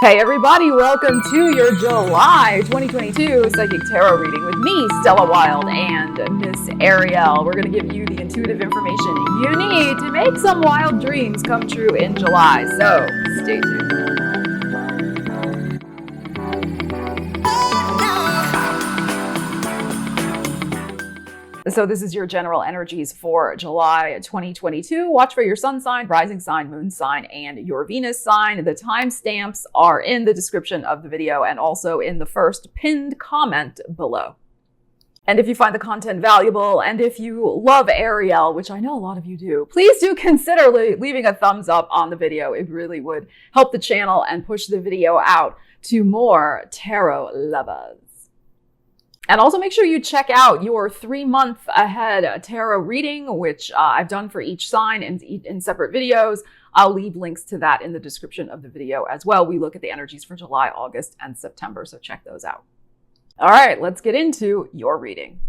Hey everybody, welcome to your July 2022 Psychic Tarot reading with me, Stella Wilde, and Miss Ariel. We're going to give you the intuitive information you need to make some wild dreams come true in July. So, stay tuned. So this is your general energies for July 2022. Watch for your sun sign, rising sign, moon sign, and your Venus sign. The timestamps are in the description of the video and also in the first pinned comment below. And if you find the content valuable and if you love Ariel, which I know a lot of you do, please do consider leaving a thumbs up on the video. It really would help the channel and push the video out to more tarot lovers. And also make sure you check out your 3-month ahead tarot reading, which I've done for each sign in separate videos. I'll leave links to that in the description of the video as well. We look at the energies for July, August, and September, so check those out. All right, let's get into your reading.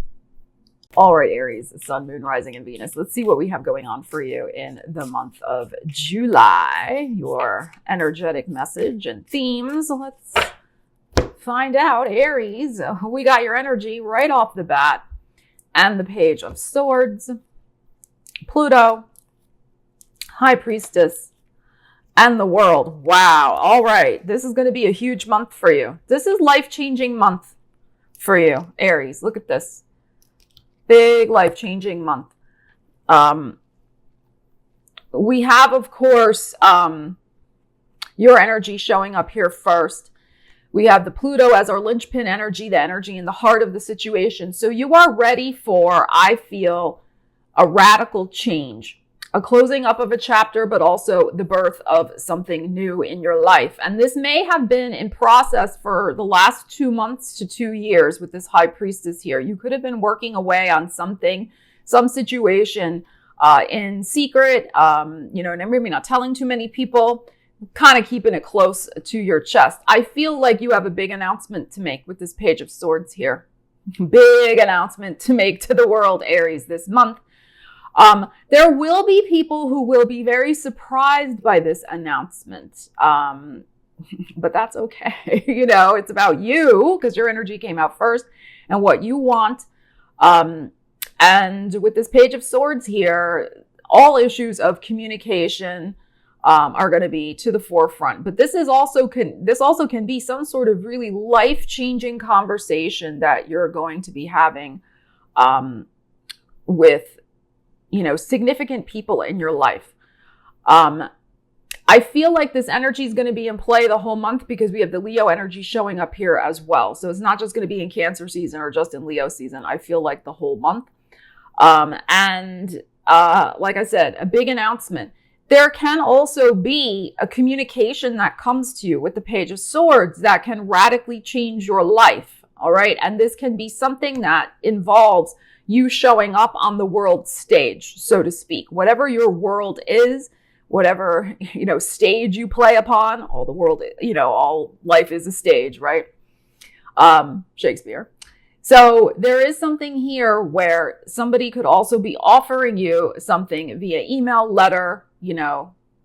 All right, Aries, Sun, Moon, Rising, and Venus. Let's see what we have going on for you in the month of July. Your energetic message and themes. Let's find out. Aries, we got your energy right off the bat, and the Page of Swords, Pluto, High Priestess, and the World. Wow. All right. This is going to be a huge month for you. This is life-changing month for you, Aries. Look at this. Big life-changing month. We have, of course, your energy showing up here first. We have the Pluto as our linchpin energy, the energy in the heart of the situation. So you are ready for, I feel, a radical change, a closing up of a chapter, but also the birth of something new in your life. And this may have been in process for the last 2 months to 2 years with this High Priestess here. You could have been working away on something, some situation in secret, and maybe not telling too many people, kind of keeping it close to your chest. I feel like you have a big announcement to make with this Page of Swords here. Big announcement to make to the world, Aries, this month. There will be people who will be very surprised by this announcement. But that's okay. It's about you because your energy came out first and what you want. And with this Page of Swords here, all issues of communication are going to be to the forefront. But this also can be some sort of really life-changing conversation that you're going to be having with, significant people in your life. I feel like this energy is going to be in play the whole month because we have the Leo energy showing up here as well. So it's not just going to be in Cancer season or just in Leo season. I feel like the whole month. Like I said, a big announcement. There can also be a communication that comes to you with the Page of Swords that can radically change your life, all right? And this can be something that involves you showing up on the world stage, so to speak. Whatever your world is, whatever, stage you play upon, all life is a stage, right? Shakespeare. So there is something here where somebody could also be offering you something via email, letter,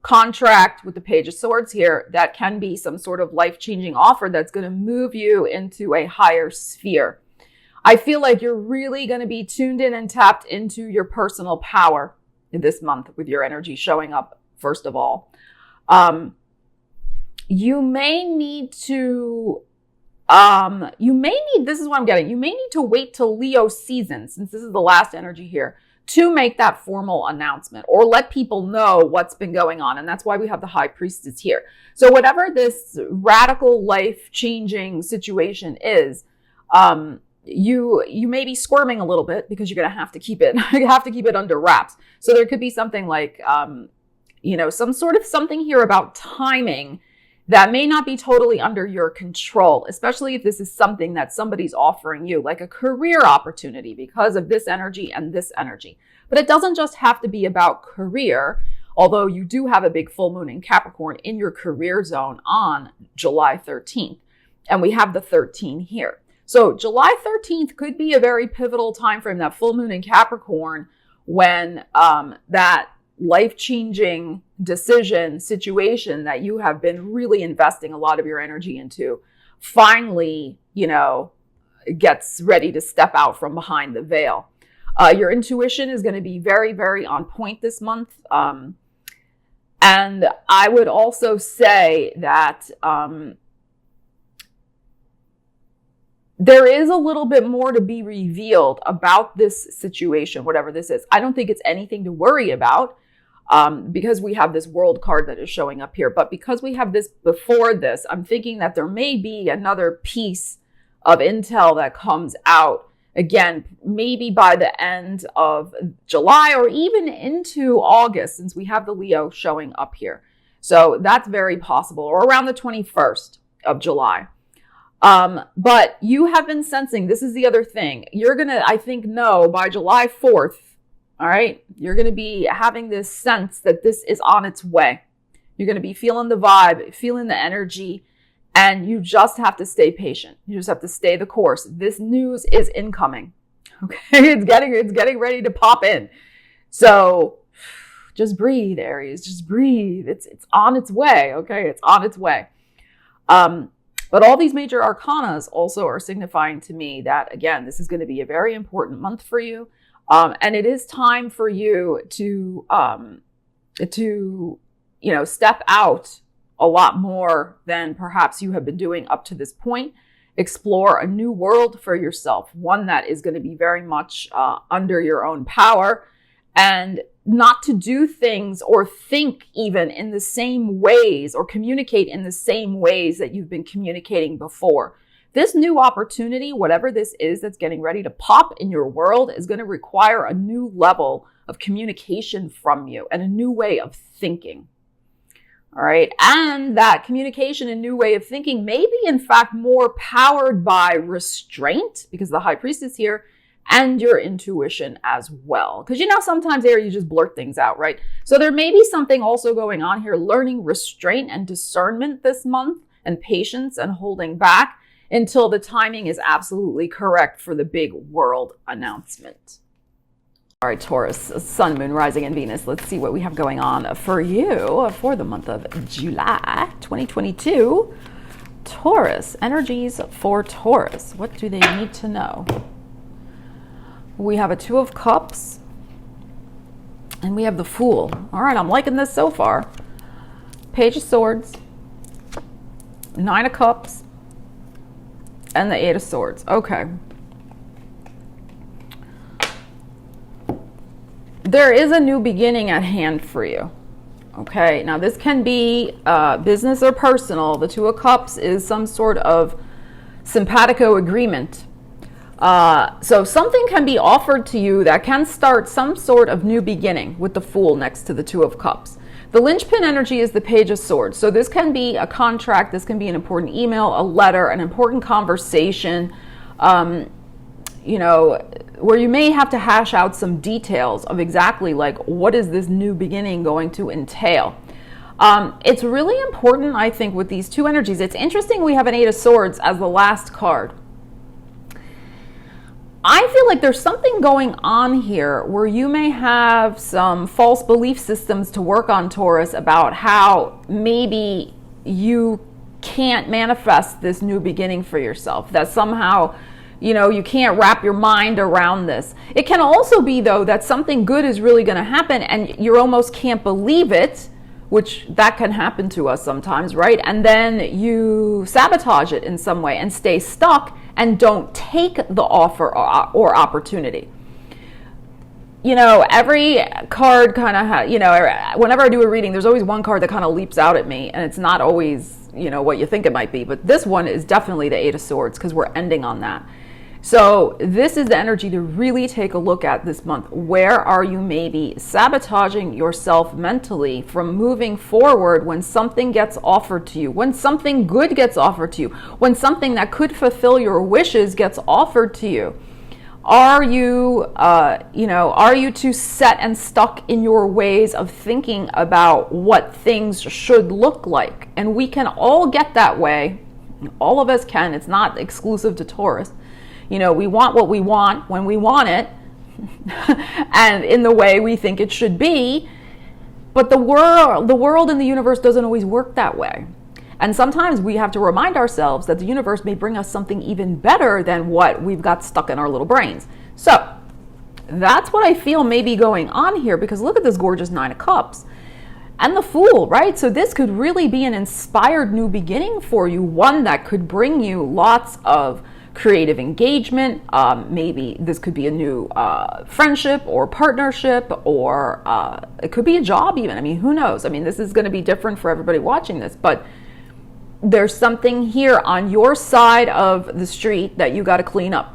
contract with the Page of Swords here that can be some sort of life-changing offer that's going to move you into a higher sphere. I feel like you're really going to be tuned in and tapped into your personal power in this month with your energy showing up, first of all. You may need to this is what I'm getting. You may need to wait till Leo season, since this is the last energy here, to make that formal announcement or let people know what's been going on. And that's why we have the High Priestess here. So whatever this radical life-changing situation is, you may be squirming a little bit because you're going to have to keep it under wraps. So there could be something like, some sort of something here about timing that may not be totally under your control, especially if this is something that somebody's offering you, like a career opportunity because of this energy and this energy. But it doesn't just have to be about career, although you do have a big full moon in Capricorn in your career zone on July 13th. And we have the 13 here. So July 13th could be a very pivotal time frame, that full moon in Capricorn, when that life-changing decision, situation that you have been really investing a lot of your energy into finally, gets ready to step out from behind the veil. Your intuition is going to be very, very on point this month. And I would also say that there is a little bit more to be revealed about this situation, whatever this is. I don't think it's anything to worry about because we have this world card that is showing up here. But because we have this before this, I'm thinking that there may be another piece of intel that comes out. Again, maybe by the end of July or even into August, since we have the Leo showing up here. So that's very possible, or around the 21st of July. But you have been sensing, this is the other thing, you're going to, I think, know by July 4th, all right, you're going to be having this sense that this is on its way. You're going to be feeling the vibe, feeling the energy, and you just have to stay patient. You just have to stay the course. This news is incoming. Okay, it's getting ready to pop in. So just breathe, Aries. Just breathe. It's on its way. Okay, it's on its way. But all these major arcanas also are signifying to me that, again, this is going to be a very important month for you. And it is time for you to step out a lot more than perhaps you have been doing up to this point. Explore a new world for yourself, one that is going to be very much under your own power, and not to do things or think even in the same ways or communicate in the same ways that you've been communicating before. This new opportunity, whatever this is that's getting ready to pop in your world, is going to require a new level of communication from you and a new way of thinking. All right. And that communication and new way of thinking may be, in fact, more powered by restraint, because the High Priestess here, and your intuition as well. Because, sometimes there you just blurt things out, right? So there may be something also going on here, learning restraint and discernment this month, and patience and holding back until the timing is absolutely correct for the big world announcement. All right, Taurus, Sun, Moon, Rising, and Venus. Let's see what we have going on for you for the month of July 2022. Taurus, energies for Taurus. What do they need to know? We have a Two of Cups, and we have the Fool. All right, I'm liking this so far. Page of Swords, Nine of Cups, and the Eight of Swords. Okay. There is a new beginning at hand for you. Okay, now this can be business or personal. The Two of Cups is some sort of simpatico agreement. So something can be offered to you that can start some sort of new beginning with the Fool next to the Two of Cups. The linchpin energy is the Page of Swords. So this can be a contract, this can be an important email, a letter, an important conversation, where you may have to hash out some details of exactly like what is this new beginning going to entail. It's really important, I think, with these two energies. It's interesting we have an Eight of Swords as the last card. I feel like there's something going on here where you may have some false belief systems to work on, Taurus, about how maybe you can't manifest this new beginning for yourself, that somehow you can't wrap your mind around this. It can also be, though, that something good is really going to happen and you almost can't believe it, which that can happen to us sometimes, right? And then you sabotage it in some way and stay stuck and don't take the offer or opportunity. Every card kind of has, whenever I do a reading, there's always one card that kind of leaps out at me, and it's not always, what you think it might be. But this one is definitely the Eight of Swords, because we're ending on that. So this is the energy to really take a look at this month. Where are you maybe sabotaging yourself mentally from moving forward when something gets offered to you, when something good gets offered to you, when something that could fulfill your wishes gets offered to you? Are you too set and stuck in your ways of thinking about what things should look like? And we can all get that way. All of us can. It's not exclusive to Taurus. We want what we want when we want it and in the way we think it should be. But the world and the universe doesn't always work that way. And sometimes we have to remind ourselves that the universe may bring us something even better than what we've got stuck in our little brains. So that's what I feel may be going on here, because look at this gorgeous Nine of Cups and the Fool, right? So this could really be an inspired new beginning for you, one that could bring you lots of creative engagement. Maybe this could be a new friendship or partnership, or it could be a job even. I mean, who knows? I mean, this is going to be different for everybody watching this, but there's something here on your side of the street that you got to clean up,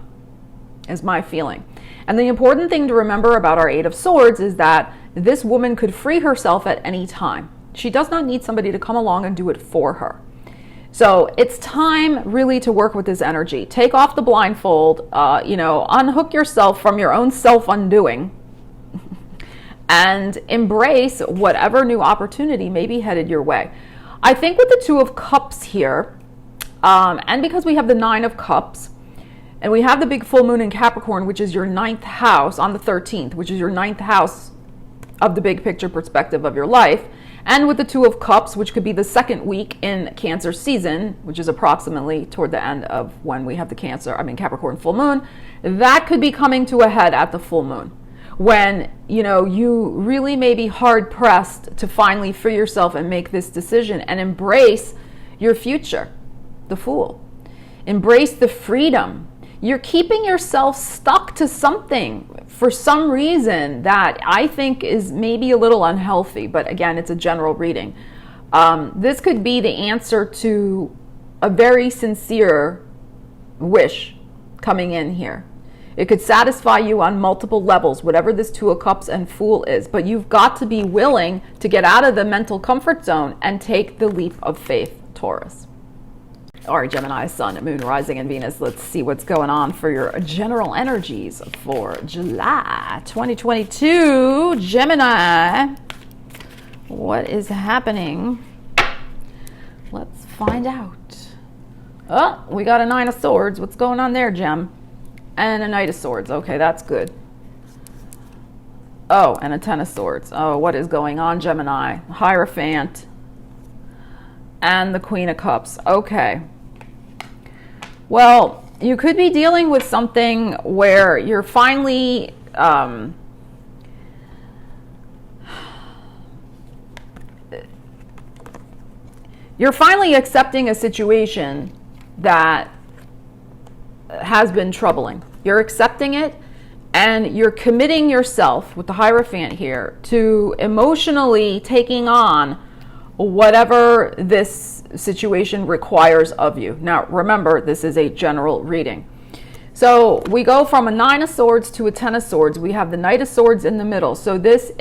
is my feeling. And the important thing to remember about our Eight of Swords is that this woman could free herself at any time. She does not need somebody to come along and do it for her. So it's time really to work with this energy. Take off the blindfold, unhook yourself from your own self-undoing and embrace whatever new opportunity may be headed your way. I think with the Two of Cups here, and because we have the Nine of Cups, and we have the big full moon in Capricorn, which is your 9th house on the 13th, which is your 9th house of the big picture perspective of your life. And with the Two of Cups, which could be the second week in Cancer season, which is approximately toward the end of when we have the Capricorn full moon, that could be coming to a head at the full moon, when, you really may be hard pressed to finally free yourself and make this decision and embrace your future, the Fool. Embrace the freedom. You're keeping yourself stuck to something for some reason that I think is maybe a little unhealthy, but again, it's a general reading. This could be the answer to a very sincere wish coming in here. It could satisfy you on multiple levels, whatever this Two of Cups and Fool is, but you've got to be willing to get out of the mental comfort zone and take the leap of faith, Taurus. All right, Gemini, Sun, Moon, Rising, and Venus. Let's see what's going on for your general energies for July 2022. Gemini, what is happening? Let's find out. Oh, we got a Nine of Swords. What's going on there, Gem? And a Knight of Swords. Okay, that's good. Oh, and a Ten of Swords. Oh, what is going on, Gemini? Hierophant. And the Queen of Cups. Okay. Well, you could be dealing with something where you're finally accepting a situation that has been troubling. You're accepting it, and you're committing yourself with the Hierophant here to emotionally taking on whatever this situation requires of you. Now, remember, this is a general reading. So we go from a Nine of Swords to a Ten of Swords. We have the Knight of Swords in the middle. So this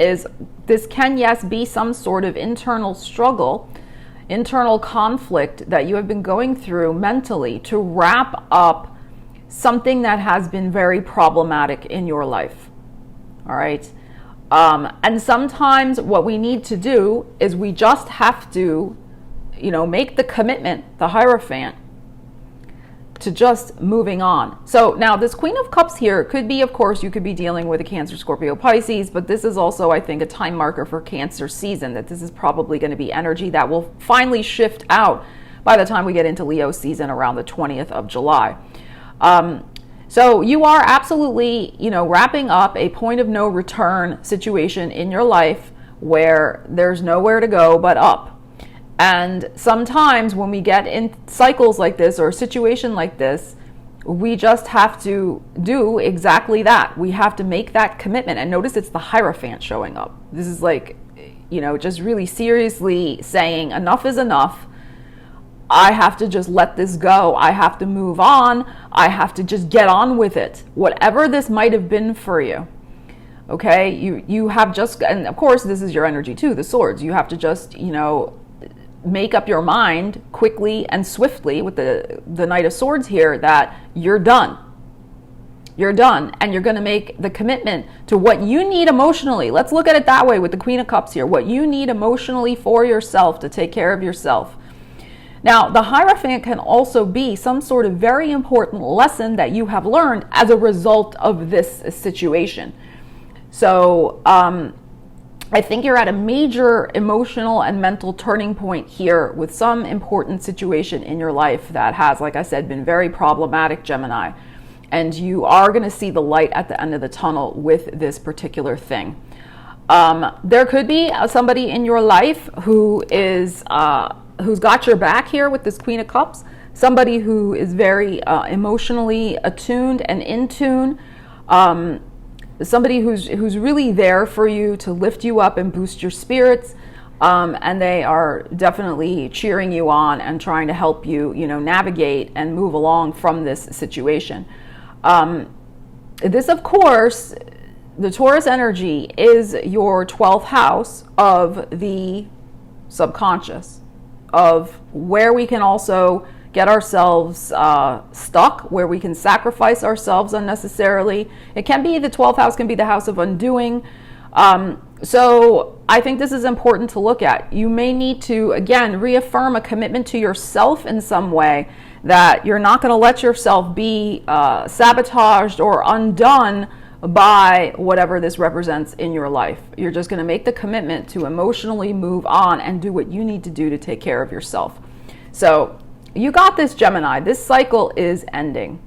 can, yes, be some sort of internal struggle, internal conflict that you have been going through mentally to wrap up something that has been very problematic in your life. All right. And sometimes what we need to do is we just have to, make the commitment, the Hierophant, to just moving on. So now this Queen of Cups here could be, of course, you could be dealing with a Cancer, Scorpio, Pisces, but this is also, I think, a time marker for Cancer season, that this is probably going to be energy that will finally shift out by the time we get into Leo season around the 20th of July. So you are absolutely, wrapping up a point of no return situation in your life where there's nowhere to go but up. And sometimes when we get in cycles like this or a situation like this, we just have to do exactly that. We have to make that commitment. And notice it's the Hierophant showing up. This is like, just really seriously saying enough is enough. I have to just let this go. I have to move on. I have to just get on with it. Whatever this might have been for you. Okay? You have just, and of course this is your energy too, the Swords. You have to just, make up your mind quickly and swiftly with the Knight of Swords here that you're done. You're done, and you're going to make the commitment to what you need emotionally. Let's look at it that way with the Queen of Cups here. What you need emotionally for yourself to take care of yourself. Now, the Hierophant can also be some sort of very important lesson that you have learned as a result of this situation. So, I think you're at a major emotional and mental turning point here with some important situation in your life that has, like I said, been very problematic, Gemini. And you are going to see the light at the end of the tunnel with this particular thing. There could be somebody in your life who is who's got your back here with this Queen of Cups. Somebody who is very emotionally attuned and in tune. Somebody who's really there for you to lift you up and boost your spirits, and they are definitely cheering you on and trying to help you, navigate and move along from this situation. This, of course, the Taurus energy is your 12th house of the subconscious, of where we can also get ourselves stuck, where we can sacrifice ourselves unnecessarily. It can be, the 12th house can be the house of undoing. So I think this is important to look at. You may need to, again, reaffirm a commitment to yourself in some way, that you're not going to let yourself be sabotaged or undone by whatever this represents in your life. You're just going to make the commitment to emotionally move on and do what you need to do to take care of yourself. So you got this, Gemini. This cycle is ending.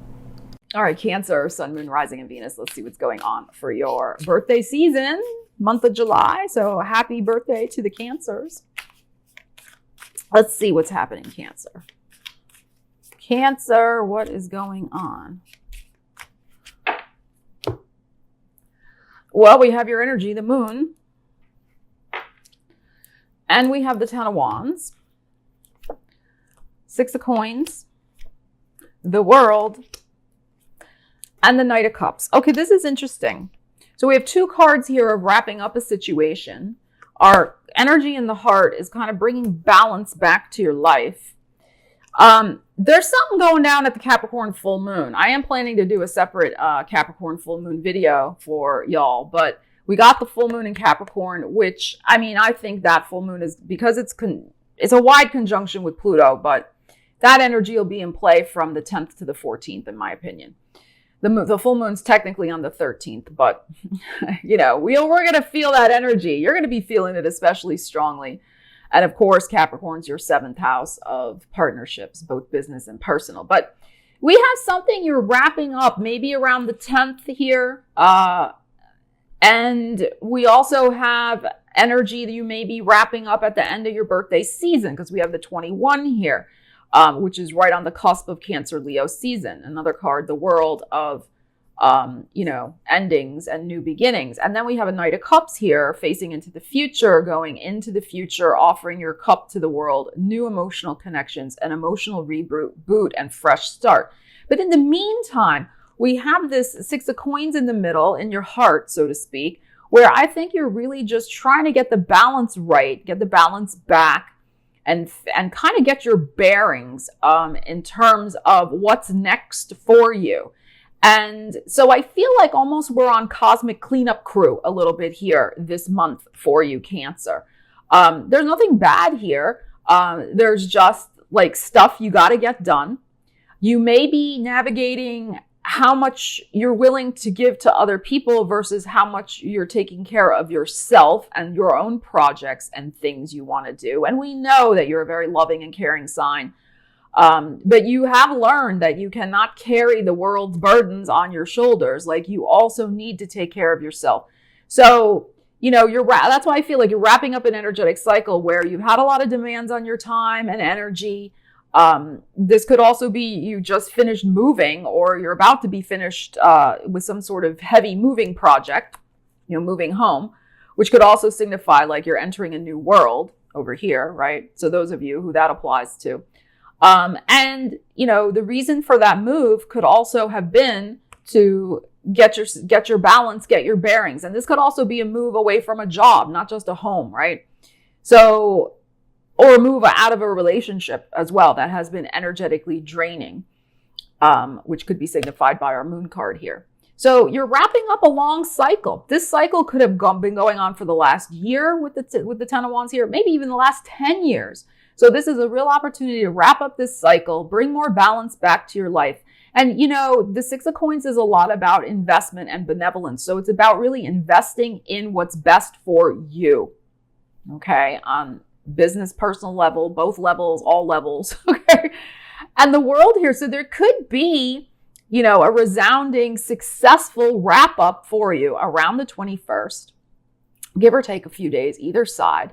All right, Cancer, Sun, Moon, Rising, and Venus. Let's see what's going on for your birthday season, month of July. So happy birthday to the Cancers. Let's see what's happening, Cancer. Cancer, what is going on? Well, we have your energy, the Moon. And we have the Ten of Wands. Six of Coins, the World, and the Knight of Cups. Okay, this is interesting. So we have two cards here of wrapping up a situation. Our energy in the heart is kind of bringing balance back to your life. There's something going down at the Capricorn full moon. I am planning to do a separate Capricorn full moon video for y'all, but we got the full moon in Capricorn, which, I think that full moon is, because it's a wide conjunction with Pluto, but that energy will be in play from the 10th to the 14th, in my opinion. The full moon's technically on the 13th, but, we're going to feel that energy. You're going to be feeling it especially strongly. And of course, Capricorn's your 7th house of partnerships, both business and personal. But we have something you're wrapping up maybe around the 10th here. And we also have energy that you may be wrapping up at the end of your birthday season, because we have the 21 here. Which is right on the cusp of Cancer Leo season. Another card, the World, of, endings and new beginnings. And then we have a Knight of Cups here, facing into the future, going into the future, offering your cup to the world, new emotional connections, an emotional reboot, and fresh start. But in the meantime, we have this Six of Coins in the middle, in your heart, so to speak, where I think you're really just trying to get the balance right, get the balance back, and kind of get your bearings in terms of what's next for you. And so I feel like almost we're on cosmic cleanup crew a little bit here this month for you, Cancer. There's nothing bad here. There's just like stuff you got to get done. You may be navigating how much you're willing to give to other people versus how much you're taking care of yourself and your own projects and things you want to do. And we know that you're a very loving and caring sign. But you have learned that you cannot carry the world's burdens on your shoulders. Like, you also need to take care of yourself. So, that's why I feel like you're wrapping up an energetic cycle where you've had a lot of demands on your time and energy. This could also be you just finished moving, or you're about to be finished with some sort of heavy moving project, moving home, which could also signify like you're entering a new world over here, right? So those of you who that applies to. And the reason for that move could also have been to get your balance, get your bearings. And this could also be a move away from a job, not just a home, right? So, or move out of a relationship as well that has been energetically draining, which could be signified by our moon card here. So you're wrapping up a long cycle. This cycle could have been going on for the last year with the Ten of Wands here, maybe even the last 10 years. So this is a real opportunity to wrap up this cycle, bring more balance back to your life, And, the Six of Coins is a lot about investment and benevolence. So it's about really investing in what's best for you. Okay. On business, personal level, both levels, all levels. Okay. And the world here. So there could be, a resounding, successful wrap up for you around the 21st, give or take a few days, either side.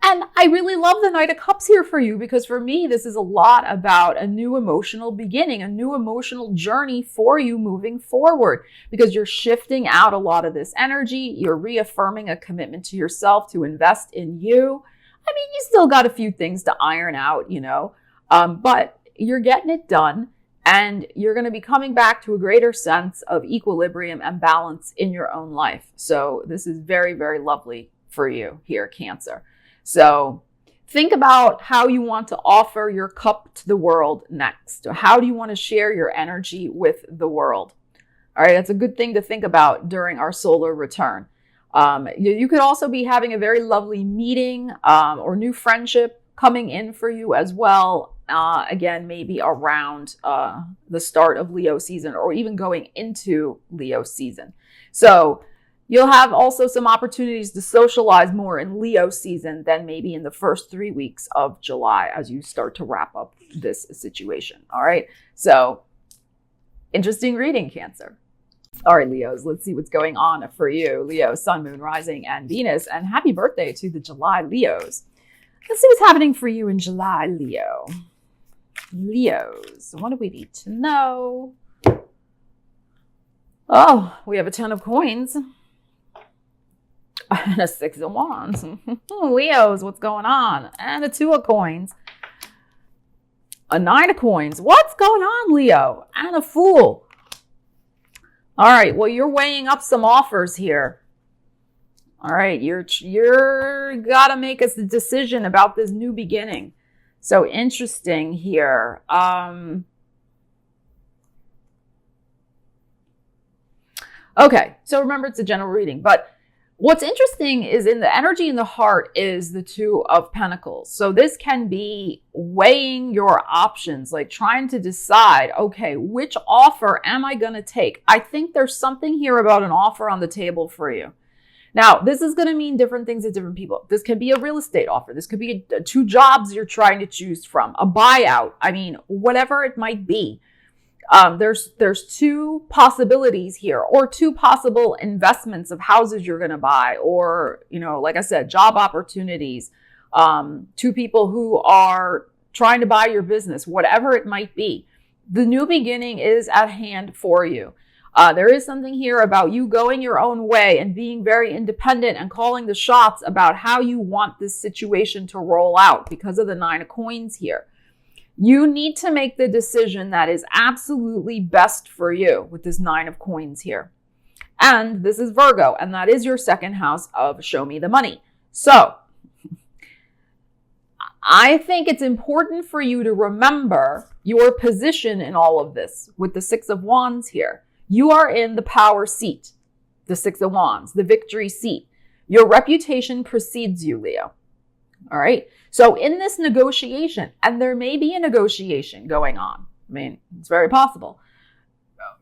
And I really love the Knight of Cups here for you, because for me, this is a lot about a new emotional beginning, a new emotional journey for you moving forward, because you're shifting out a lot of this energy. You're reaffirming a commitment to yourself to invest in you. I mean, you still got a few things to iron out, but you're getting it done. And you're going to be coming back to a greater sense of equilibrium and balance in your own life. So this is very, very lovely for you here, Cancer. So think about how you want to offer your cup to the world next. How do you want to share your energy with the world? All right, that's a good thing to think about during our solar return. You could also be having a very lovely meeting or new friendship coming in for you as well. Again, maybe around the start of Leo season, or even going into Leo season. So you'll have also some opportunities to socialize more in Leo season than maybe in the first 3 weeks of July as you start to wrap up this situation. All right. So interesting reading, Cancer. All right, Leos, let's see what's going on for you. Leo, Sun, Moon, Rising, and Venus. And happy birthday to the July Leos. Let's see what's happening for you in July, Leo. Leos, what do we need to know? Oh, we have a 10 of coins and a 6 of wands. Leos, what's going on? And a 2 of coins, a 9 of coins. What's going on, Leo? And a Fool. All right, well, you're weighing up some offers here. All right, you're got to make a decision about this new beginning. So interesting here. Okay, so remember, it's a general reading, but what's interesting is in the energy in the heart is the 2 of Pentacles. So this can be weighing your options, like trying to decide, okay, which offer am I going to take? I think there's something here about an offer on the table for you. Now, this is going to mean different things to different people. This could be a real estate offer. This could be 2 jobs you're trying to choose from, a buyout. I mean, whatever it might be. There's 2 possibilities here, or 2 possible investments of houses you're going to buy, or, like I said, job opportunities, 2 people who are trying to buy your business, whatever it might be. The new beginning is at hand for you. There is something here about you going your own way and being very independent and calling the shots about how you want this situation to roll out because of the 9 of coins here. You need to make the decision that is absolutely best for you with this 9 of coins here. And this is Virgo, and that is your 2nd house of Show Me the Money. So I think it's important for you to remember your position in all of this with the 6 of Wands here. You are in the power seat, the 6 of Wands, the victory seat. Your reputation precedes you, Leo. All right. So in this negotiation, and there may be a negotiation going on. I mean, it's very possible.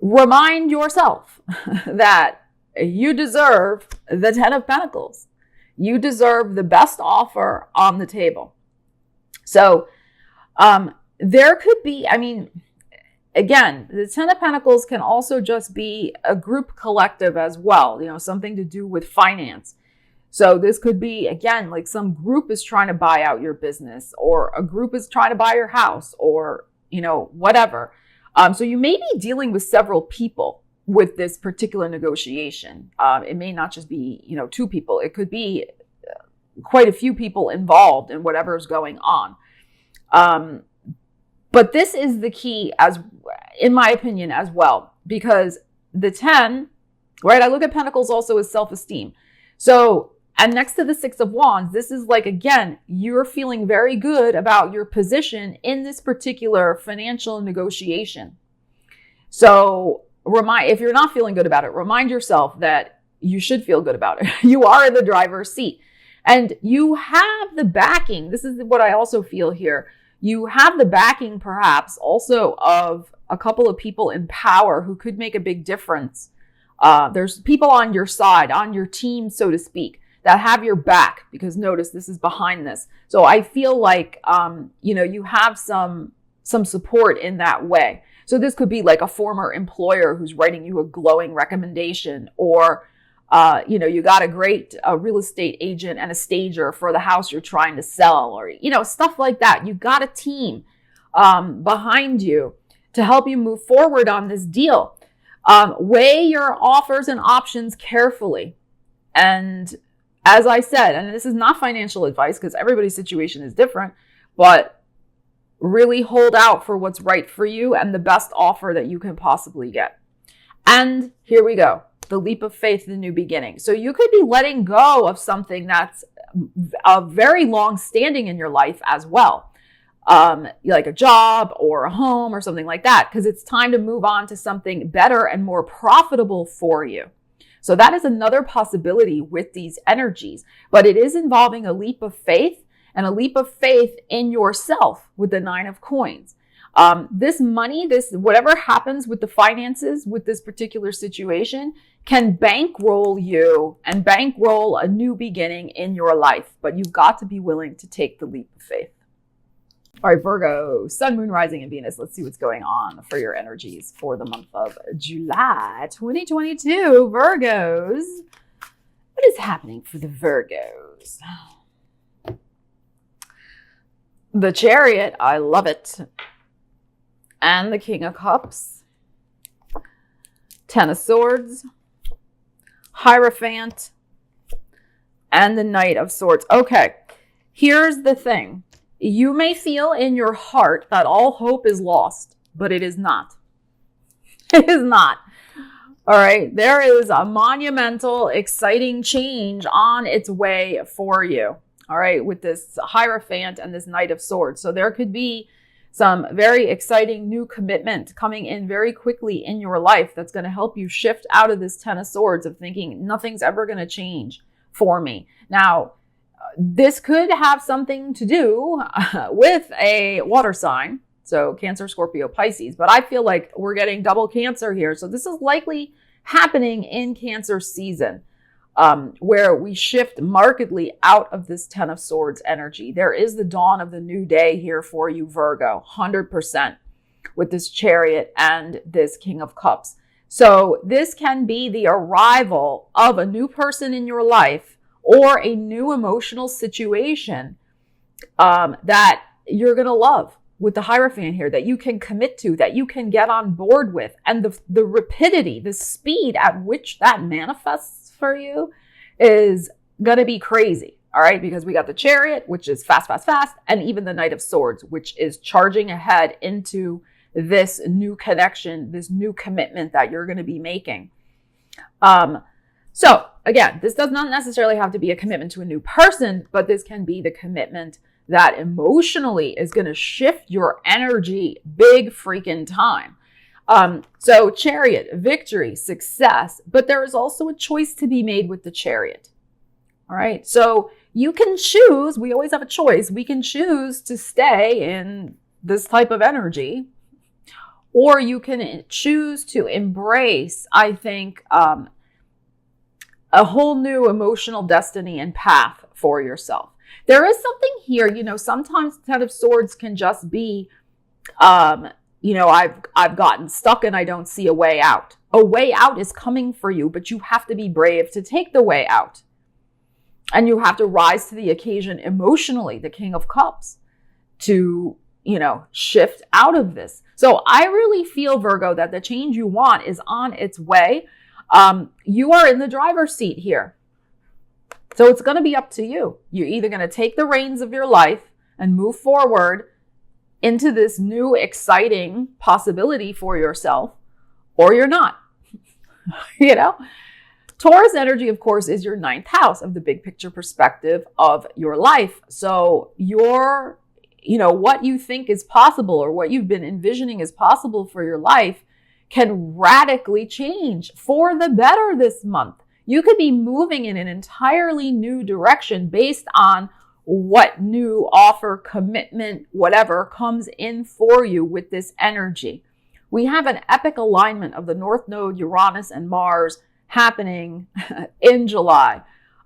Remind yourself that you deserve the 10 of Pentacles. You deserve the best offer on the table. So there could be, again, the 10 of Pentacles can also just be a group collective as well, something to do with finance. So this could be, again, like some group is trying to buy out your business, or a group is trying to buy your house, or, whatever. So you may be dealing with several people with this particular negotiation. It may not just be, 2 people. It could be quite a few people involved in whatever is going on. But this is the key, in my opinion, as well, because the 10, right? I look at Pentacles also as self-esteem. So, and next to the 6 of Wands, this is like, again, you're feeling very good about your position in this particular financial negotiation. So if you're not feeling good about it, remind yourself that you should feel good about it. You are in the driver's seat, and you have the backing. This is what I also feel here. You have the backing perhaps also of a couple of people in power who could make a big difference. There's people on your side, on your team, so to speak, that have your back, because notice this is behind this. So I feel like, you have some support in that way. So this could be like a former employer who's writing you a glowing recommendation, or, you got a great real estate agent and a stager for the house you're trying to sell, or, stuff like that. You got a team behind you to help you move forward on this deal. Weigh your offers and options carefully. And as I said, and this is not financial advice because everybody's situation is different, but really hold out for what's right for you and the best offer that you can possibly get. And here we go. The leap of faith, the new beginning. So you could be letting go of something that's very long standing in your life as well. Like a job or a home or something like that, because it's time to move on to something better and more profitable for you. So that is another possibility with these energies, but it is involving a leap of faith, and a leap of faith in yourself with the 9 of coins. This money, whatever happens with the finances with this particular situation, can bankroll you and bankroll a new beginning in your life, but you've got to be willing to take the leap of faith. All right, Virgo, Sun, Moon, Rising, and Venus. Let's see what's going on for your energies for the month of July 2022. Virgos. What is happening for the Virgos? The Chariot, I love it. And the King of Cups. 10 of Swords. Hierophant. And the Knight of Swords. Okay, here's the thing. You may feel in your heart that all hope is lost, but it is not. It is not. All right, there is a monumental, exciting change on its way for you. All right, with this Hierophant and this Knight of Swords. So there could be some very exciting new commitment coming in very quickly in your life that's going to help you shift out of this 10 of Swords of thinking nothing's ever going to change for me. Now, this could have something to do with a water sign. So Cancer, Scorpio, Pisces. But I feel like we're getting double Cancer here. So this is likely happening in Cancer season. Where we shift markedly out of this 10 of Swords energy. There is the dawn of the new day here for you, Virgo, 100%, with this Chariot and this King of Cups. So this can be the arrival of a new person in your life or a new emotional situation that you're going to love with the Hierophant here, that you can commit to, that you can get on board with. And the rapidity, the speed at which that manifests for you is going to be crazy. All right. Because we got the Chariot, which is fast, fast, fast. And even the Knight of Swords, which is charging ahead into this new connection, this new commitment that you're going to be making. So again, this does not necessarily have to be a commitment to a new person, but this can be the commitment that emotionally is going to shift your energy big freaking time. So Chariot, victory, success, but there is also a choice to be made with the Chariot. All right. So you can choose, we always have a choice. We can choose to stay in this type of energy, or you can choose to embrace, I think, a whole new emotional destiny and path for yourself. There is something here, sometimes Ten of Swords can just be, I've gotten stuck and I don't see a way out. A way out is coming for you, but you have to be brave to take the way out. And you have to rise to the occasion emotionally, the King of Cups, to, shift out of this. So I really feel, Virgo, that the change you want is on its way. You are in the driver's seat here. So it's going to be up to you. You're either going to take the reins of your life and move forward into this new exciting possibility for yourself, or you're not. Taurus energy, of course, is your 9th house of the big picture perspective of your life. So what you think is possible, or what you've been envisioning is possible for your life, can radically change for the better this month. You could be moving in an entirely new direction based on what new offer, commitment, whatever comes in for you with this energy. We have an epic alignment of the North Node, Uranus, and Mars happening in July.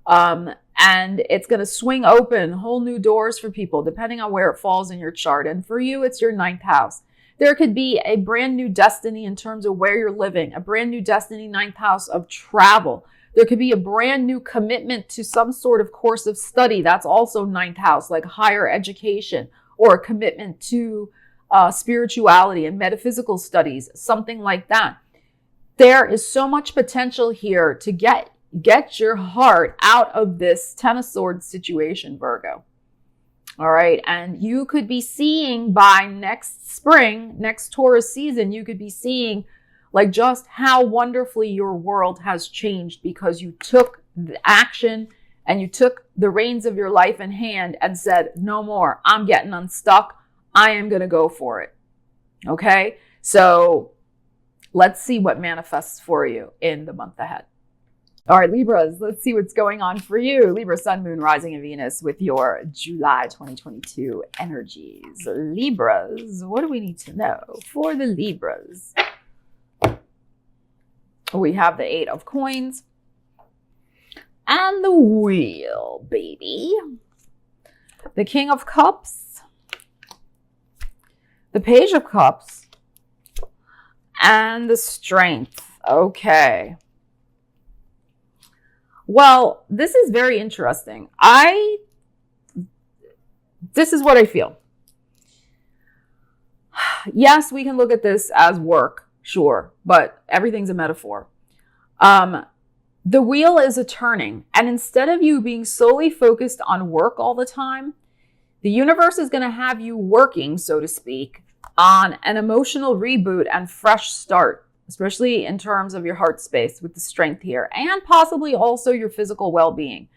And it's going to swing open whole new doors for people, depending on where it falls in your chart. And for you, it's your 9th house. There could be a brand new destiny in terms of where you're living, a brand new destiny, 9th house of travel. There could be a brand new commitment to some sort of course of study. That's also 9th house, like higher education, or a commitment to spirituality and metaphysical studies, something like that. There is so much potential here to get your heart out of this 10 of Swords situation, Virgo. All right. And you could be seeing by next spring, next Taurus season, you could be seeing like just how wonderfully your world has changed because you took the action and you took the reins of your life in hand and said, no more, I'm getting unstuck. I am going to go for it. Okay. So let's see what manifests for you in the month ahead. All right, Libras, let's see what's going on for you. Libra, Sun, Moon, Rising, and Venus with your July 2022 energies. Libras, what do we need to know for the Libras? We have the 8 of Coins and the Wheel, baby. The King of Cups, the Page of Cups, and the Strength. Okay. Well, this is very interesting. This is what I feel. Yes, we can look at this as work, sure, but everything's a metaphor. The wheel is a turning, and instead of you being solely focused on work all the time, the universe is going to have you working, so to speak, on an emotional reboot and fresh start. Especially in terms of your heart space with the Strength here, and possibly also your physical well-being.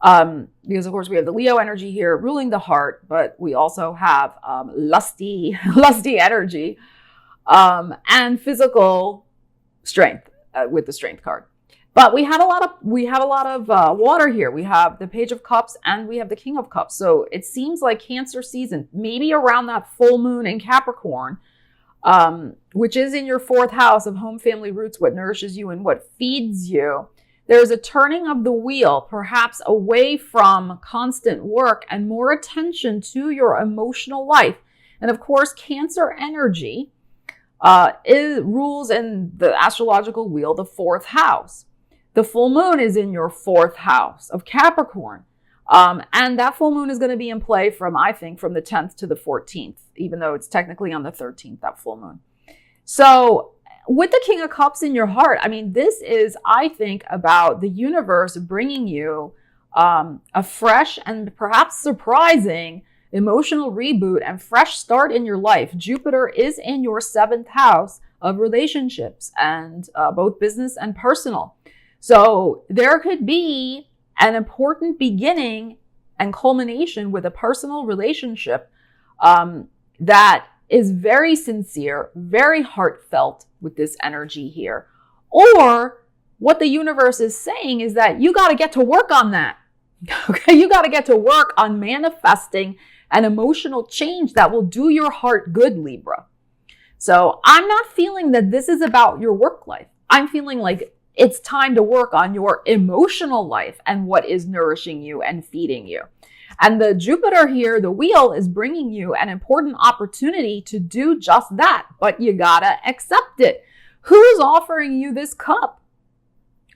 Because of course we have the Leo energy here ruling the heart, but we also have lusty energy and physical strength with the Strength card. But we have a lot of water here. We have the Page of Cups and we have the King of Cups. So it seems like Cancer season, maybe around that full moon in Capricorn, which is in your 4th house of home, family, roots, what nourishes you and what feeds you. There's a turning of the wheel, perhaps away from constant work and more attention to your emotional life. And of course, Cancer energy rules in the astrological wheel, the 4th house. The full moon is in your 4th house of Capricorn. And that full moon is going to be in play from the 10th to the 14th, even though it's technically on the 13th, that full moon. So with the King of Cups in your heart, I mean, this is, I think, about the universe bringing you a fresh and perhaps surprising emotional reboot and fresh start in your life. Jupiter is in your 7th house of relationships and both business and personal. So there could be an important beginning and culmination with a personal relationship that is very sincere, very heartfelt with this energy here. Or what the universe is saying is that you got to get to work on that. Okay, you got to get to work on manifesting an emotional change that will do your heart good, Libra. So I'm not feeling that this is about your work life. I'm feeling like it's time to work on your emotional life and what is nourishing you and feeding you. And the Jupiter here, the wheel, is bringing you an important opportunity to do just that, but you gotta accept it. Who's offering you this cup?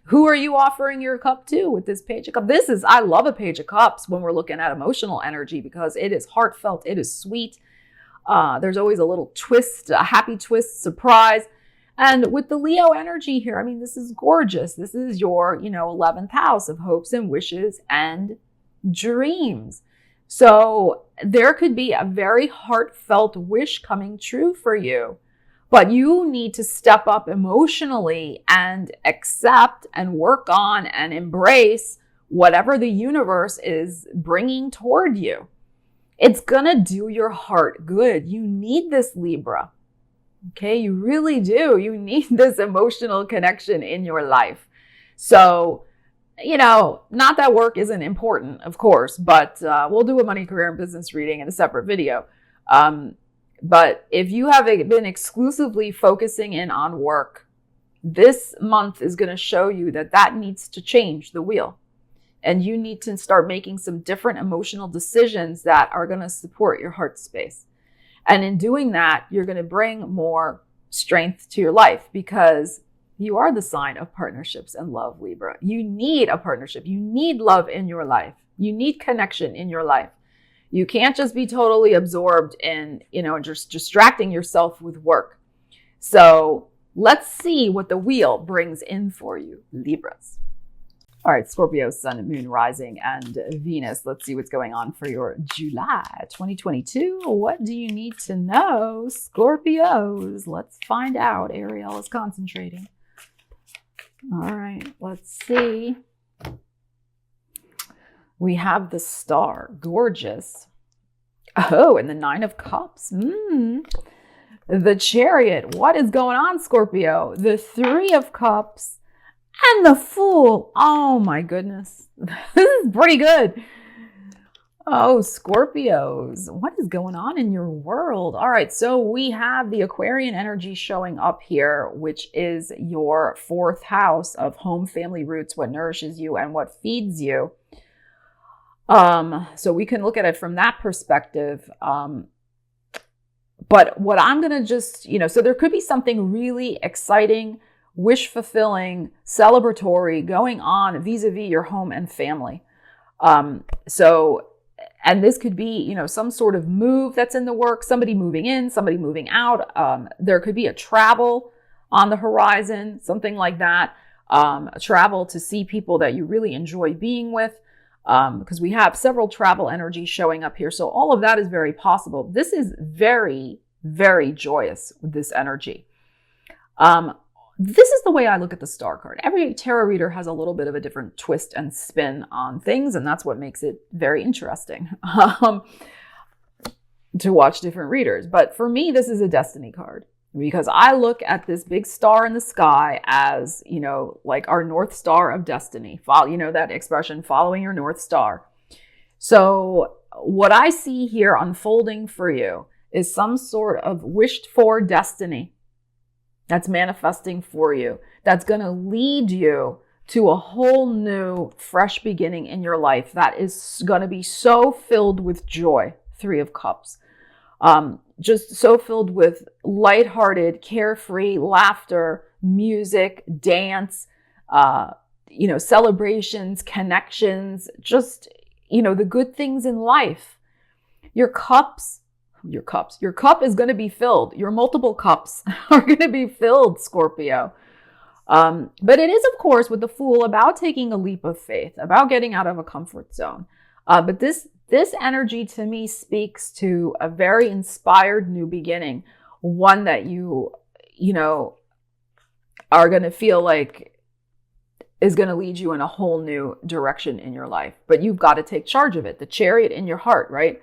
Who are you offering your cup to with this Page of Cups? I love a Page of Cups when we're looking at emotional energy because it is heartfelt, it is sweet. There's always a little twist, a happy twist, surprise. And with the Leo energy here, I mean, this is gorgeous. This is your, 11th house of hopes and wishes and dreams. So there could be a very heartfelt wish coming true for you, but you need to step up emotionally and accept and work on and embrace whatever the universe is bringing toward you. It's gonna do your heart good. You need this, Libra. Okay, you really do. You need this emotional connection in your life. So, not that work isn't important, of course, but we'll do a money, career, and business reading in a separate video. But if you have been exclusively focusing in on work, this month is going to show you that that needs to change the wheel. And you need to start making some different emotional decisions that are going to support your heart space. And in doing that, you're going to bring more strength to your life because you are the sign of partnerships and love, Libra. You need a partnership. You need love in your life. You need connection in your life. You can't just be totally absorbed in, just distracting yourself with work. So let's see what the wheel brings in for you, Libras. All right, Scorpio, Sun, Moon, Rising, and Venus. Let's see what's going on for your July 2022. What do you need to know, Scorpios? Let's find out. Ariel is concentrating. All right, let's see. We have the Star, gorgeous. Oh, and the Nine of Cups. The Chariot. What is going on, Scorpio? The Three of Cups. And the Fool. Oh my goodness. This is pretty good. Oh, Scorpios. What is going on in your world? All right. So we have the Aquarian energy showing up here, which is your 4th house of home, family, roots, what nourishes you and what feeds you. So we can look at it from that perspective. But what I'm going to just, so there could be something really exciting, wish fulfilling, celebratory going on vis-a-vis your home and family. And this could be, some sort of move that's in the works, somebody moving in, somebody moving out. There could be a travel on the horizon, something like that. A travel to see people that you really enjoy being with, because we have several travel energies showing up here. So all of that is very possible. This is very, very joyous with this energy. This is the way I look at the Star card. Every tarot reader has a little bit of a different twist and spin on things, and that's what makes it very interesting to watch different readers. But for me, this is a destiny card because I look at this big star in the sky as, like our North Star of destiny. Follow, that expression, following your North Star. So what I see here unfolding for you is some sort of wished for destiny that's manifesting for you, that's going to lead you to a whole new, fresh beginning in your life that is going to be so filled with joy. 3 of Cups. Just so filled with lighthearted, carefree laughter, music, dance, celebrations, connections, just, the good things in life. Your cup is going to be filled. Your multiple cups are going to be filled, Scorpio. But it is, of course, with the Fool about taking a leap of faith, about getting out of a comfort zone. But this energy to me speaks to a very inspired new beginning, one that you are going to feel like is going to lead you in a whole new direction in your life. But you've got to take charge of it. The Chariot in your heart, right?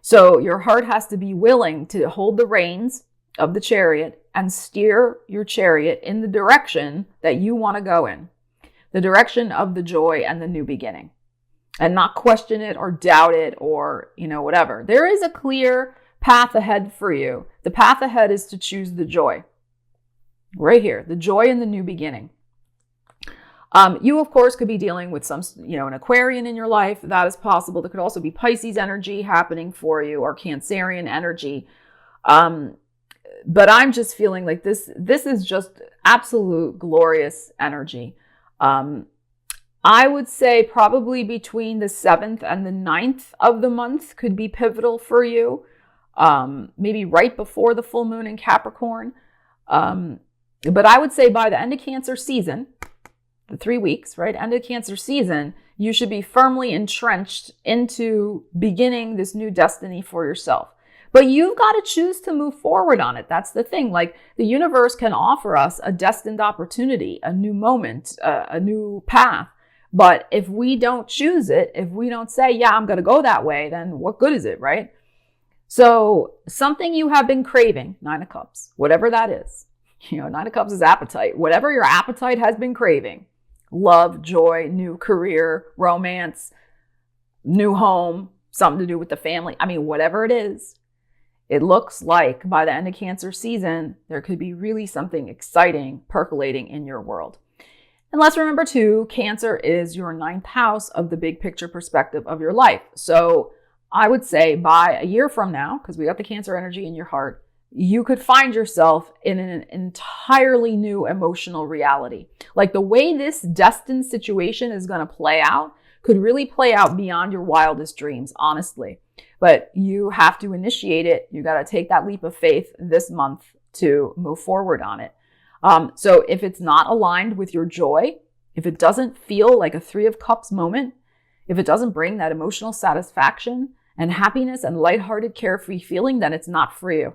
So your heart has to be willing to hold the reins of the chariot and steer your chariot in the direction that you want to go in, the direction of the joy and the new beginning, and not question it or doubt it or, whatever. There is a clear path ahead for you. The path ahead is to choose the joy. Right here, the joy in the new beginning. You, of course, could be dealing with some, an Aquarian in your life. That is possible. There could also be Pisces energy happening for you or Cancerian energy. But I'm just feeling like this is just absolute glorious energy. I would say probably between the 7th and the 9th of the month could be pivotal for you. Maybe right before the full moon in Capricorn. But I would say by the end of Cancer season, the 3 weeks, right? End of Cancer season, you should be firmly entrenched into beginning this new destiny for yourself. But you've got to choose to move forward on it. That's the thing. Like the universe can offer us a destined opportunity, a new moment, a new path. But if we don't choose it, if we don't say, yeah, I'm going to go that way, then what good is it, right? So something you have been craving, 9 of Cups, whatever that is. 9 of Cups is appetite. Whatever your appetite has been craving. Love, joy, new career, romance, new home, something to do with the family. I mean, whatever it is, it looks like by the end of Cancer season, there could be really something exciting percolating in your world. And let's remember too, Cancer is your 9th house of the big picture perspective of your life. So I would say by a year from now, because we got the Cancer energy in your heart, you could find yourself in an entirely new emotional reality. Like the way this destined situation is going to play out could really play out beyond your wildest dreams, honestly. But you have to initiate it. You got to take that leap of faith this month to move forward on it. So if it's not aligned with your joy, if it doesn't feel like a 3 of Cups moment, if it doesn't bring that emotional satisfaction and happiness and lighthearted, carefree feeling, then it's not for you.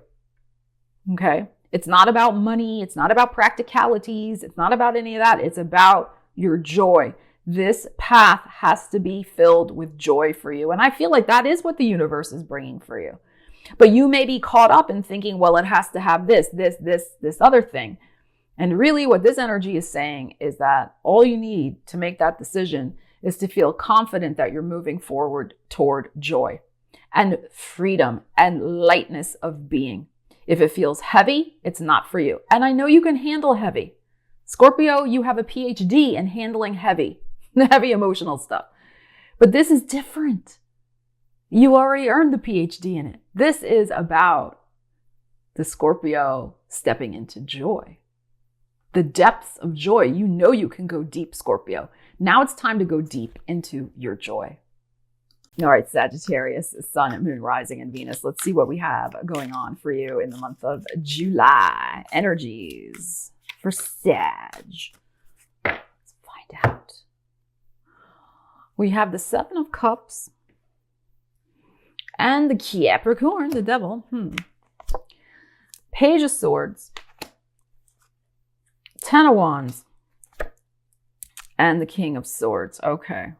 Okay? It's not about money. It's not about practicalities. It's not about any of that. It's about your joy. This path has to be filled with joy for you. And I feel like that is what the universe is bringing for you. But you may be caught up in thinking, well, it has to have this other thing. And really what this energy is saying is that all you need to make that decision is to feel confident that you're moving forward toward joy and freedom and lightness of being. If it feels heavy, it's not for you. And I know you can handle heavy. Scorpio, you have a PhD in handling heavy emotional stuff. But this is different. You already earned the PhD in it. This is about the Scorpio stepping into joy. The depths of joy. You know you can go deep, Scorpio. Now it's time to go deep into your joy. All right, Sagittarius, Sun, Moon, Rising, and Venus. Let's see what we have going on for you in the month of July. Energies for Sag. Let's find out. We have the 7 of Cups and the Capricorn, the devil. Page of Swords, 10 of Wands, and the King of Swords. Okay.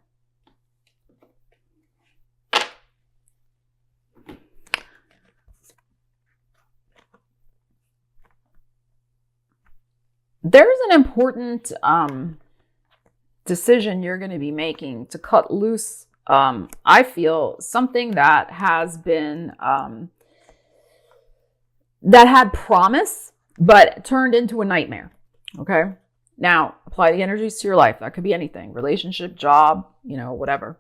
There's an important decision you're going to be making to cut loose. I feel something that has been, that had promise, but turned into a nightmare. Okay. Now apply the energies to your life. That could be anything, relationship, job, whatever.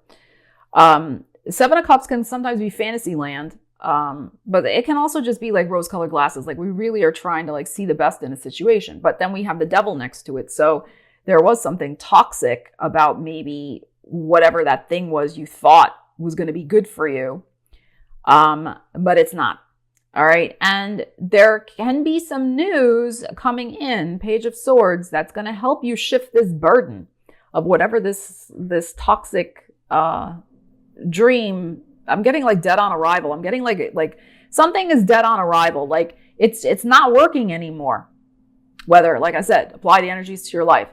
7 of Cups can sometimes be fantasy land. But it can also just be like rose-colored glasses. Like we really are trying to see the best in a situation, but then we have the devil next to it. So there was something toxic about maybe whatever that thing was you thought was going to be good for you. But it's not. All right. And there can be some news coming in, Page of Swords, that's going to help you shift this burden of whatever this toxic, dream. I'm getting like dead on arrival. I'm getting like something is dead on arrival. Like it's not working anymore. Whether, like I said, apply the energies to your life.